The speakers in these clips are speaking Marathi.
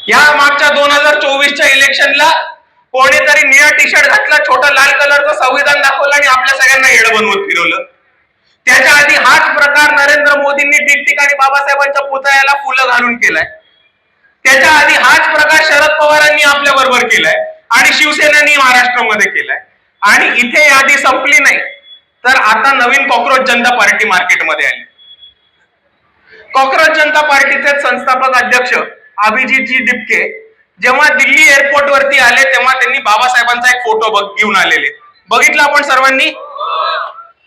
या मागच्या 2024च्या इलेक्शनला कोणीतरी निळा टी शर्ट घातला, छोटा लाल कलरचं संविधान दाखवलं आणि आपल्या सगळ्यांना येड बनवत फिरवलं. त्याच्या आधी हाच प्रकार नरेंद्र मोदींनी ठिकठिकाणी बाबासाहेबांच्या पुतळ्याला फुलं घालून केलाय. त्याच्या आधी हाच प्रकार शरद पवारांनी आपल्या बरोबर केलाय आणि शिवसेनेनी महाराष्ट्रामध्ये केलाय. आणि इथे यादी संपली नाही तर आता नवीन कॉक्रोच जनता पार्टी मार्केटमध्ये आली. कॉक्रोच जनता पार्टीचे संस्थापक अध्यक्ष अभिजितजी डिपके जेव्हा दिल्ली एअरपोर्ट वरती आले तेव्हा त्यांनी बाबासाहेबांचा एक फोटो घेऊन आलेले. बघितलं आपण सर्वांनी.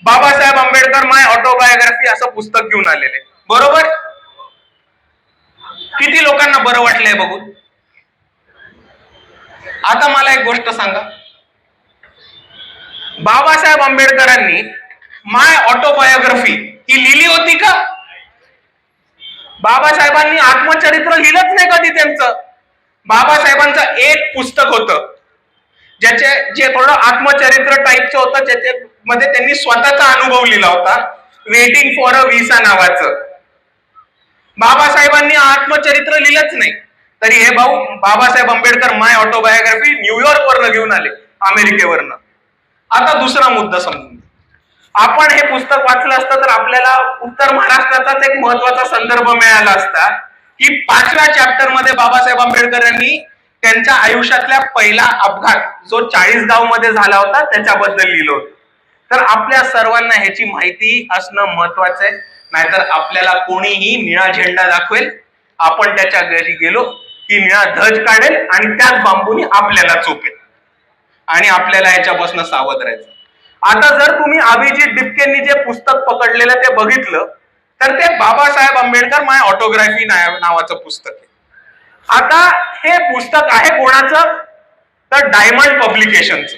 बाबासाहेब आंबेडकर माय ऑटोबायोग्राफी असं पुस्तक घेऊन आलेले. बरोबर. किती लोकांना बरं वाटलंय बघून. आता मला एक गोष्ट सांगा, बाबासाहेब आंबेडकरांनी माय ऑटोबायोग्राफी ही लिहिली होती का? बाबासाहेबांनी आत्मचरित्र लिहिलंच नाही कधी त्यांचं. बाबासाहेबांचं एक पुस्तक होतं जे थोडं आत्मचरित्र टाईपचं होतं, ज्याच्यामध्ये त्यांनी स्वतःचा अनुभव लिहिला होता, वेटिंग फॉर अ व्हिसा नावाचं. बाबासाहेबांनी आत्मचरित्र लिहिलंच नाही. तरी हे भाऊ बाबासाहेब आंबेडकर माय ऑटोबायोग्राफी न्यूयॉर्क वरनं घेऊन आले, अमेरिकेवरनं. आता दुसरा मुद्दा समजून, आपण हे पुस्तक वाचलं असतं तर आपल्याला उत्तर महाराष्ट्राचाच एक महत्वाचा संदर्भ मिळाला असता की 5व्या चॅप्टर मध्ये बाबासाहेब आंबेडकर यांनी त्यांच्या आयुष्यातल्या पहिला अपघात जो 40गाव मध्ये झाला होता त्याच्याबद्दल लिहिलं होतं. तर आपल्या सर्वांना ह्याची माहिती असणं महत्वाचं आहे. नाहीतर आपल्याला कोणीही निळा झेंडा दाखवेल, आपण त्याच्या घरी गेलो की निळा ध्वज काढेल आणि त्याच बांबूनी आपल्याला चोपेल आणि आपल्याला ह्याच्यापासून सावध राहायचं. आता जर तुम्ही अभिजित डिपकेंनी जे पुस्तक पकडलेलं ते बघितलं तर ते बाबासाहेब आंबेडकर माय ऑटोग्राफी नावाचं पुस्तक आहे. आता हे पुस्तक आहे कोणाचं? तर डायमंड पब्लिकेशनचं.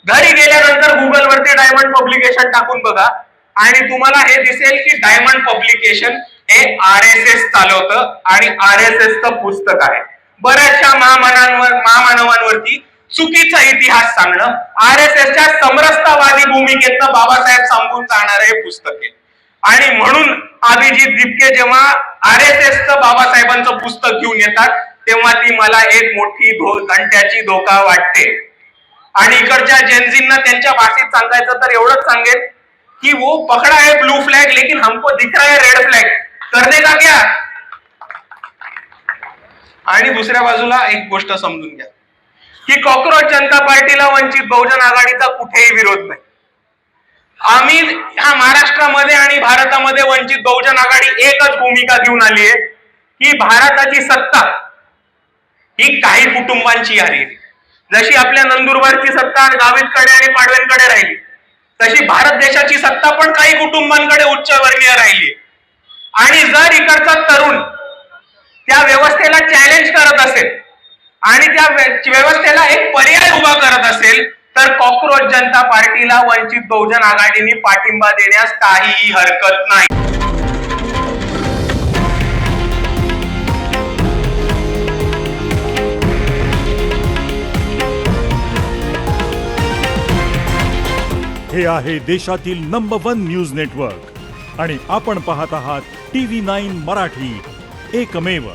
घरी गेल्यानंतर गुगल वरती डायमंड पब्लिकेशन टाकून बघा आणि तुम्हाला हे दिसेल की डायमंड पब्लिकेशन हे RSS चालवतं आणि RSS चं पुस्तक आहे. बऱ्याचशा महामानवांवरती चुकीचा इतिहास सांगणं, RSSच्या समरसतावादी भूमिकेतनं बाबासाहेब सांगून जाणार हे पुस्तक आहे. आणि म्हणून अभिजित डिपके जेव्हा RSSचं बाबासाहेबांचं पुस्तक घेऊन येतात तेव्हा ती मला एक मोठी घंट्याची धोका वाटते. आणि इकडच्या जेनझींना त्यांच्या भाषेत सांगायचं तर एवढंच सांगेल कि वो पकड़ा है ब्लू फ्लैग लेकिन हमको दिख रहा है रेड फ्लैग, करने का क्या? आणि दुसऱ्या बाजूला एक गोष्ट समजून घ्या की कॉक्रोच जनता पार्टीला वंचित बहुजन आघाडीचा कुठेही विरोध नाही. आम्ही ह्या महाराष्ट्रामध्ये आणि भारतामध्ये वंचित बहुजन आघाडी एकच भूमिका घेऊन आली आहे की भारताची सत्ता ही काही कुटुंबांची आहे. जशी आपल्या नंदुरबारची सत्ता गावितकडे आणि पाडव्यांकडे राहिली तशी भारत देशाची सत्ता पण काही कुटुंबांकडे उच्चवर्णीय राहिली. आणि जर इकडचा तरुण त्या व्यवस्थेला चॅलेंज करत असेल आणि त्या व्यवस्थेला एक पर्याय उभा करत असेल तर कॉक्रोच जनता पार्टीला वंचित बहुजन आघाडीने पाठिंबा देण्यास काहीही हरकत नाही. हे आहे देशातील नंबर 1 न्यूज नेटवर्क आणि आपण पाहत आहात TV9 मराठी, एकमेव.